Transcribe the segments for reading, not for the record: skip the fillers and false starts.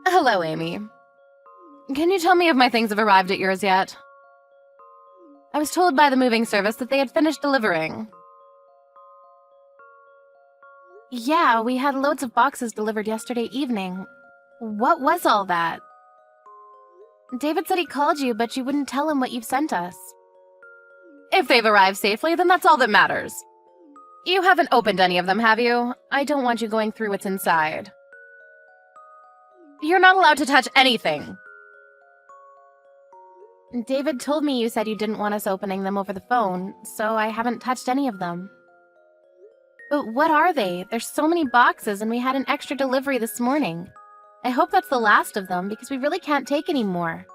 Hello, Amy. Can you tell me if my things have arrived at yours yet? I was told by the moving service that they had finished delivering. Yeah, we had loads of boxes delivered yesterday evening. What was all that? David said he called you, but you wouldn't tell him what you've sent us. If they've arrived safely, then that's all that matters. You haven't opened any of them, have you? I don't want you going through what's inside. You're not allowed to touch anything. David told me you said you didn't want us opening them over the phone, so I haven't touched any of them. But what are they? There's so many boxes, and we had an extra delivery this morning. I hope that's the last of them, because we really can't take any more.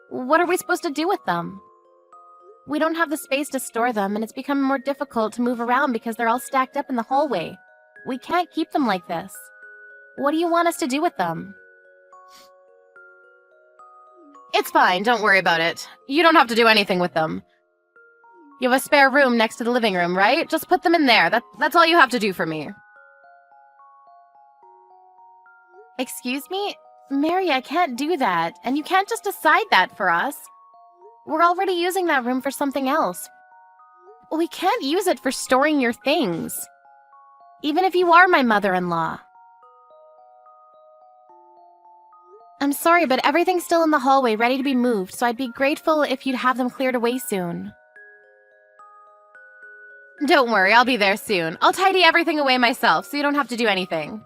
What are we supposed to do with them? We don't have the space to store them, and it's becoming more difficult to move around because they're all stacked up in the hallway. We can't keep them like this. What do you want us to do with them? It's fine, don't worry about it. You don't have to do anything with them. You have a spare room next to the living room, right? Just put them in there. That's all you have to do for me. Excuse me? Mary, I can't do that, and you can't just decide that for us. We're already using that room for something else. We can't use it for storing your things. Even if you are my mother-in-law. I'm sorry, but everything's still in the hallway ready to be moved, so I'd be grateful if you'd have them cleared away soon. Don't worry, I'll be there soon. I'll tidy everything away myself, so you don't have to do anything.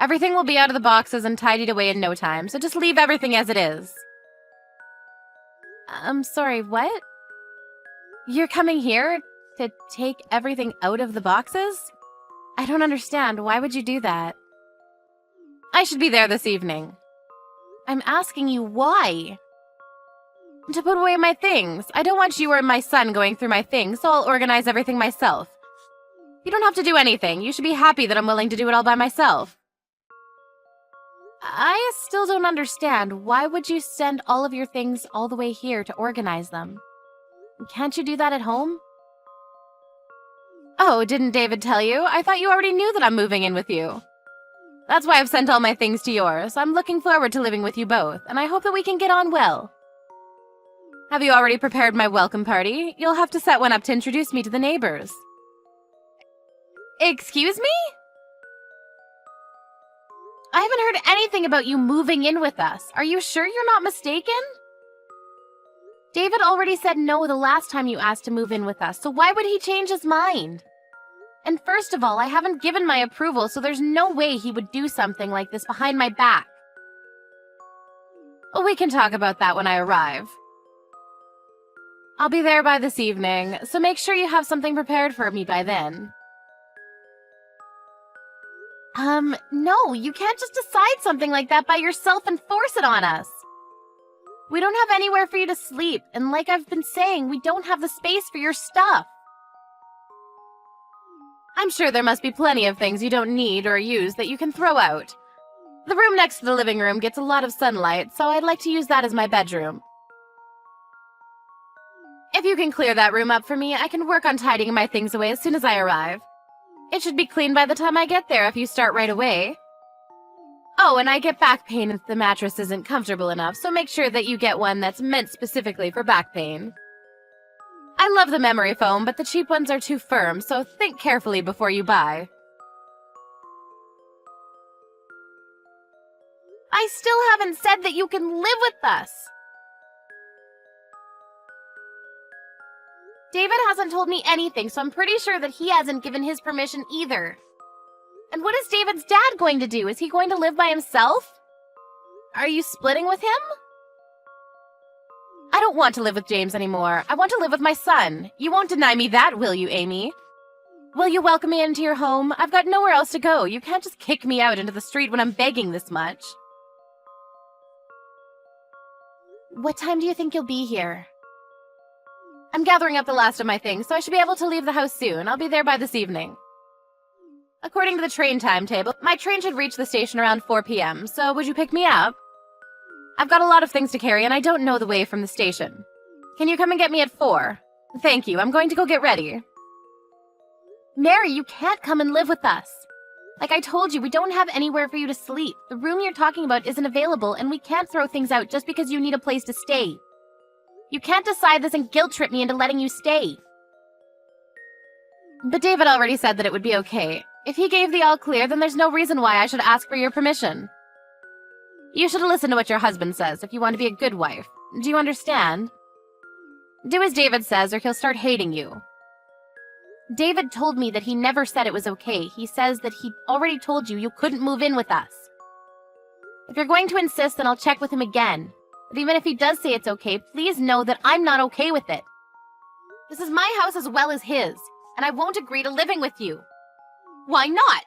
Everything will be out of the boxes and tidied away in no time, so just leave everything as it is. I'm sorry, what? You're coming here to take everything out of the boxes? I don't understand. Why would you do that? I should be there this evening. I'm asking you why? To put away my things. I don't want you or my son going through my things, so I'll organize everything myself. You don't have to do anything. You should be happy that I'm willing to do it all by myself. I still don't understand. Why would you send all of your things all the way here to organize them? Can't you do that at home? Oh, didn't David tell you? I thought you already knew that I'm moving in with you. That's why I've sent all my things to yours. I'm looking forward to living with you both, and I hope that we can get on well. Have you already prepared my welcome party? You'll have to set one up to introduce me to the neighbors. Excuse me? I haven't heard anything about you moving in with us. Are you sure you're not mistaken? David already said no the last time you asked to move in with us, so why would he change his mind? And first of all, I haven't given my approval, so there's no way he would do something like this behind my back. We can talk about that when I arrive. I'll be there by this evening, so make sure you have something prepared for me by then. No, you can't just decide something like that by yourself and force it on us. We don't have anywhere for you to sleep, and like I've been saying, we don't have the space for your stuff. I'm sure there must be plenty of things you don't need or use that you can throw out. The room next to the living room gets a lot of sunlight, so I'd like to use that as my bedroom. If you can clear that room up for me, I can work on tidying my things away as soon as I arrive. It should be clean by the time I get there if you start right away. Oh, and I get back pain if the mattress isn't comfortable enough, so make sure that you get one that's meant specifically for back pain. I love the memory foam, but the cheap ones are too firm, so think carefully before you buy. I still haven't said that you can live with us! David hasn't told me anything, so I'm pretty sure that he hasn't given his permission either. And what is David's dad going to do? Is he going to live by himself? Are you splitting with him? I don't want to live with James anymore. I want to live with my son. You won't deny me that, will you, Amy? Will you welcome me into your home? I've got nowhere else to go. You can't just kick me out into the street when I'm begging this much. What time do you think you'll be here? I'm gathering up the last of my things, so I should be able to leave the house soon. I'll be there by this evening. According to the train timetable, my train should reach the station around 4 p.m., so would you pick me up? I've got a lot of things to carry, and I don't know the way from the station. Can you come and get me at 4? Thank you, I'm going to go get ready. Mary, you can't come and live with us. Like I told you, we don't have anywhere for you to sleep. The room you're talking about isn't available, and we can't throw things out just because you need a place to stay. You can't decide this and guilt trip me into letting you stay. But David already said that it would be okay. If he gave the all clear, then there's no reason why I should ask for your permission. You should listen to what your husband says if you want to be a good wife. Do you understand? Do as David says or he'll start hating you. David told me that he never said it was okay. He says that he already told you couldn't move in with us. If you're going to insist, then I'll check with him again. But even if he does say it's okay, please know that I'm not okay with it. This is my house as well as his, and I won't agree to living with you. Why not?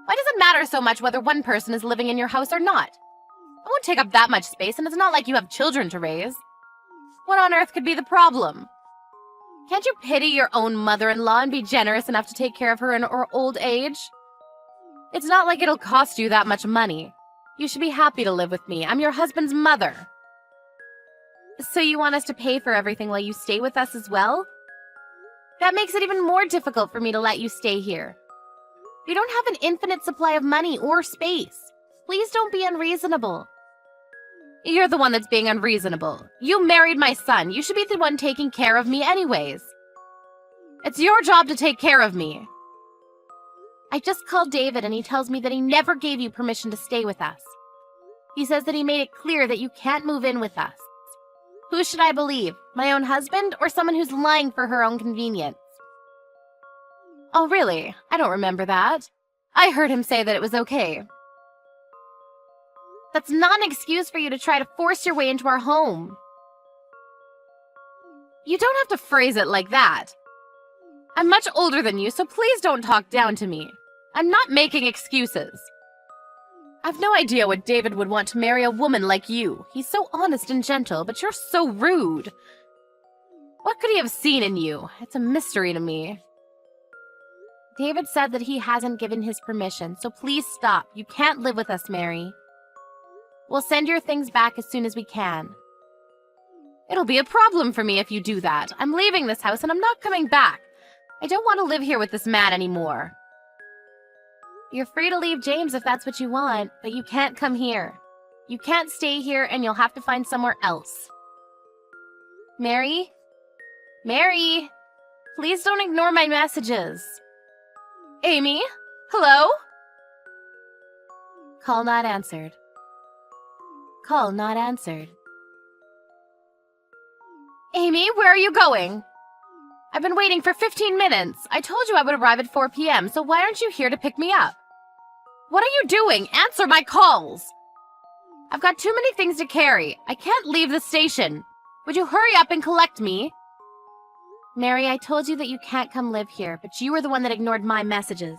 Why does it matter so much whether one person is living in your house or not? I won't take up that much space, and it's not like you have children to raise. What on earth could be the problem? Can't you pity your own mother-in-law and be generous enough to take care of her in her old age? It's not like it'll cost you that much money. You should be happy to live with me. I'm your husband's mother. So you want us to pay for everything while you stay with us as well? That makes it even more difficult for me to let you stay here. You don't have an infinite supply of money or space. Please don't be unreasonable. You're the one that's being unreasonable. You married my son. You should be the one taking care of me anyways. It's your job to take care of me. I just called David and he tells me that he never gave you permission to stay with us. He says that he made it clear that you can't move in with us. Who should I believe? My own husband or someone who's lying for her own convenience? Oh, really? I don't remember that. I heard him say that it was okay. That's not an excuse for you to try to force your way into our home. You don't have to phrase it like that. I'm much older than you, so please don't talk down to me. I'm not making excuses. I've no idea what David would want to marry a woman like you. He's so honest and gentle, but you're so rude. What could he have seen in you? It's a mystery to me. David said that he hasn't given his permission, so please stop. You can't live with us, Mary. We'll send your things back as soon as we can. It'll be a problem for me if you do that. I'm leaving this house and I'm not coming back. I don't want to live here with this man anymore. You're free to leave James if that's what you want, but you can't come here. You can't stay here and you'll have to find somewhere else. Mary? Mary? Please don't ignore my messages. Amy? Hello? Call not answered. Call not answered. Amy, where are you going? I've been waiting for 15 minutes. I told you I would arrive at 4 p.m., so why aren't you here to pick me up? What are you doing? Answer my calls! I've got too many things to carry. I can't leave the station. Would you hurry up and collect me? Mary, I told you that you can't come live here, but you were the one that ignored my messages.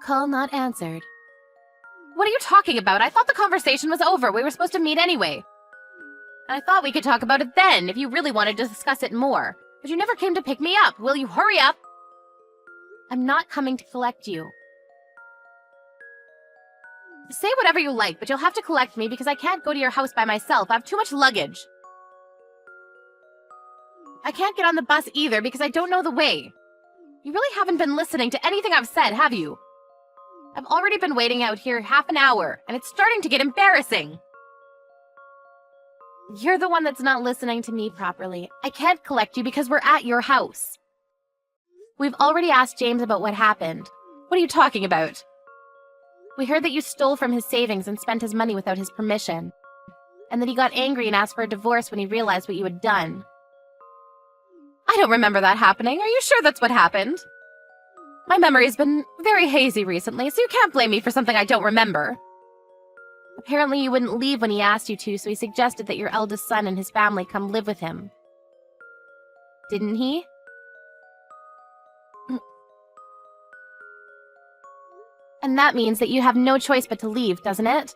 Call not answered. What are you talking about? I thought the conversation was over. We were supposed to meet anyway. I thought we could talk about it then, if you really wanted to discuss it more. But you never came to pick me up. Will you hurry up? I'm not coming to collect you. Say whatever you like, but you'll have to collect me because I can't go to your house by myself. I have too much luggage. I can't get on the bus either because I don't know the way. You really haven't been listening to anything I've said, have you? I've already been waiting out here half an hour, and it's starting to get embarrassing. You're the one that's not listening to me properly. I can't collect you because we're at your house. We've already asked James about what happened. What are you talking about? We heard that you stole from his savings and spent his money without his permission, and that he got angry and asked for a divorce when he realized what you had done. I don't remember that happening. Are you sure that's what happened? My memory's been very hazy recently, so you can't blame me for something I don't remember. Apparently you wouldn't leave when he asked you to, so he suggested that your eldest son and his family come live with him. Didn't he? And that means that you have no choice but to leave, doesn't it?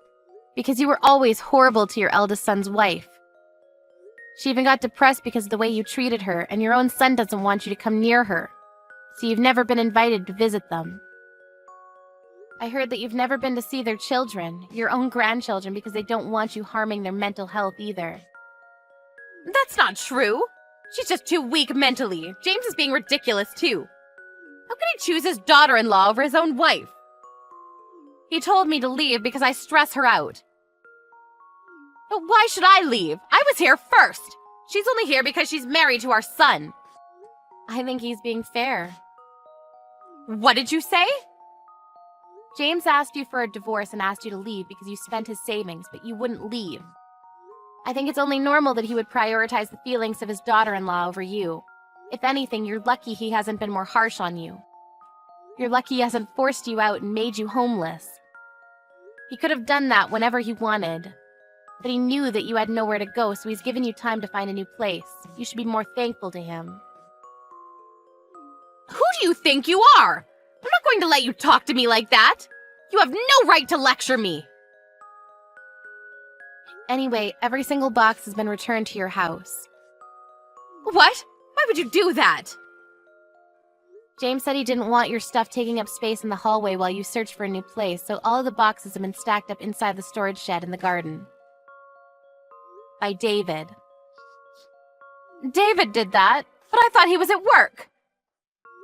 Because you were always horrible to your eldest son's wife. She even got depressed because of the way you treated her, and your own son doesn't want you to come near her. So you've never been invited to visit them. I heard that you've never been to see their children, your own grandchildren, because they don't want you harming their mental health either. That's not true. She's just too weak mentally. James is being ridiculous too. How could he choose his daughter-in-law over his own wife? He told me to leave because I stress her out. But why should I leave? I was here first. She's only here because she's married to our son. I think he's being fair. What did you say? James asked you for a divorce and asked you to leave because you spent his savings, but you wouldn't leave. I think it's only normal that he would prioritize the feelings of his daughter-in-law over you. If anything, you're lucky he hasn't been more harsh on you. You're lucky he hasn't forced you out and made you homeless. He could have done that whenever he wanted. But he knew that you had nowhere to go, so he's given you time to find a new place. You should be more thankful to him. Who do you think you are? I'm not going to let you talk to me like that. You have no right to lecture me. Anyway, every single box has been returned to your house. What? Why would you do that? James said he didn't want your stuff taking up space in the hallway while you searched for a new place, so all of the boxes have been stacked up inside the storage shed in the garden. By David. David did that, but I thought he was at work.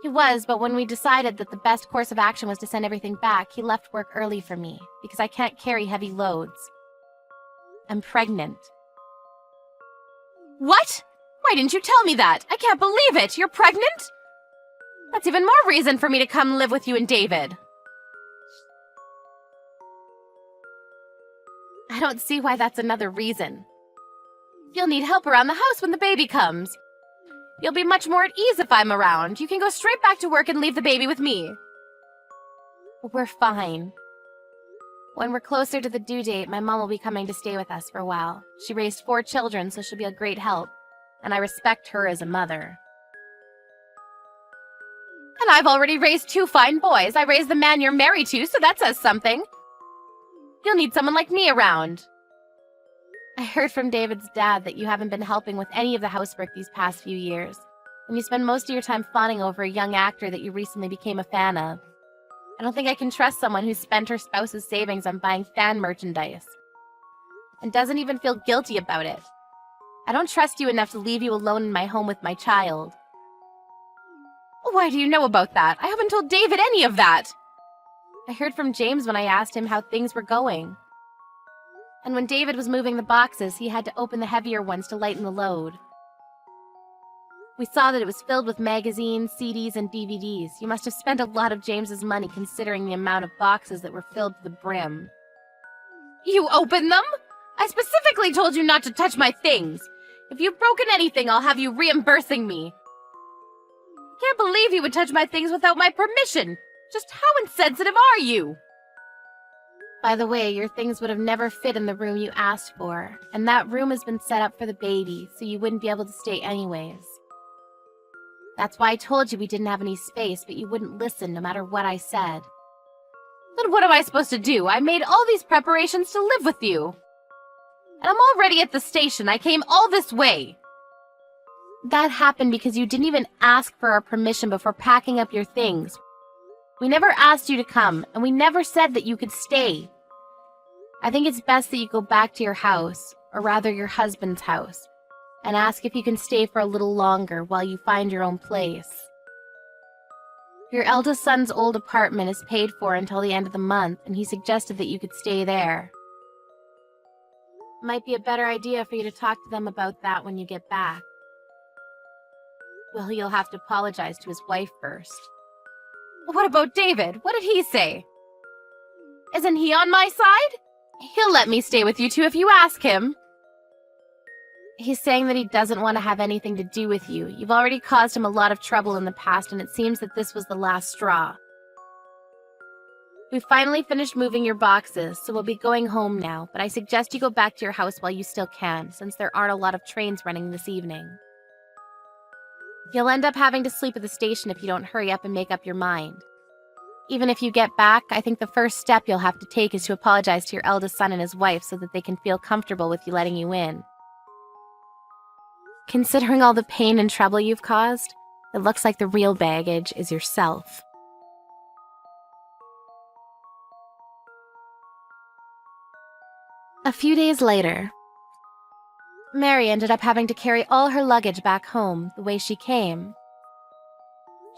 He was, but when we decided that the best course of action was to send everything back, he left work early for me, because I can't carry heavy loads. I'm pregnant. What? Why didn't you tell me that? I can't believe it! You're pregnant? That's even more reason for me to come live with you and David. I don't see why that's another reason. You'll need help around the house when the baby comes. You'll be much more at ease if I'm around. You can go straight back to work and leave the baby with me. We're fine. When we're closer to the due date, my mom will be coming to stay with us for a while. She raised 4 children, so she'll be a great help. And I respect her as a mother. And I've already raised 2 fine boys. I raised the man you're married to, so that says something. You'll need someone like me around. I heard from David's dad that you haven't been helping with any of the housework these past few years, and you spend most of your time fawning over a young actor that you recently became a fan of. I don't think I can trust someone who's spent her spouse's savings on buying fan merchandise, and doesn't even feel guilty about it. I don't trust you enough to leave you alone in my home with my child. Why do you know about that? I haven't told David any of that. I heard from James when I asked him how things were going. And when David was moving the boxes, he had to open the heavier ones to lighten the load. We saw that it was filled with magazines, CDs, and DVDs. You must have spent a lot of James's money considering the amount of boxes that were filled to the brim. You opened them? I specifically told you not to touch my things. If you've broken anything, I'll have you reimbursing me. Can't believe you would touch my things without my permission. Just how insensitive are you? By the way, your things would have never fit in the room you asked for, and that room has been set up for the baby, so you wouldn't be able to stay anyways. That's why I told you we didn't have any space, but you wouldn't listen no matter what I said. Then what am I supposed to do? I made all these preparations to live with you. And I'm already at the station. I came all this way. That happened because you didn't even ask for our permission before packing up your things. We never asked you to come, and we never said that you could stay. I think it's best that you go back to your house, or rather your husband's house, and ask if you can stay for a little longer while you find your own place. Your eldest son's old apartment is paid for until the end of the month, and he suggested that you could stay there. Might be a better idea for you to talk to them about that when you get back. Well, you'll have to apologize to his wife first. What about David? What did he say? Isn't he on my side? He'll let me stay with you two if you ask him. He's saying that he doesn't want to have anything to do with you. You've already caused him a lot of trouble in the past, and it seems that this was the last straw. We've finally finished moving your boxes, so we'll be going home now, but I suggest you go back to your house while you still can, since there aren't a lot of trains running this evening. You'll end up having to sleep at the station if you don't hurry up and make up your mind. Even if you get back, I think the first step you'll have to take is to apologize to your eldest son and his wife so that they can feel comfortable with you letting you in. Considering all the pain and trouble you've caused, it looks like the real baggage is yourself. A few days later, Mary ended up having to carry all her luggage back home the way she came.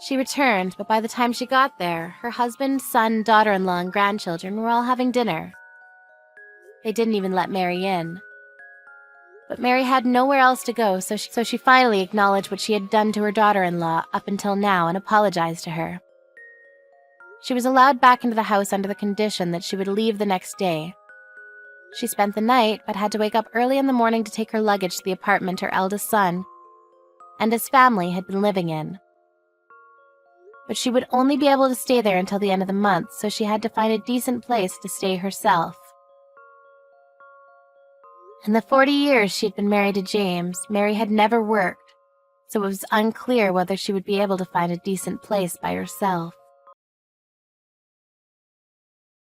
She returned, but by the time she got there, her husband, son, daughter-in-law, and grandchildren were all having dinner. They didn't even let Mary in. But Mary had nowhere else to go, so she finally acknowledged what she had done to her daughter-in-law up until now and apologized to her. She was allowed back into the house under the condition that she would leave the next day. She spent the night, but had to wake up early in the morning to take her luggage to the apartment her eldest son and his family had been living in. But she would only be able to stay there until the end of the month, so she had to find a decent place to stay herself. In the 40 years she'd been married to James, Mary had never worked, so it was unclear whether she would be able to find a decent place by herself.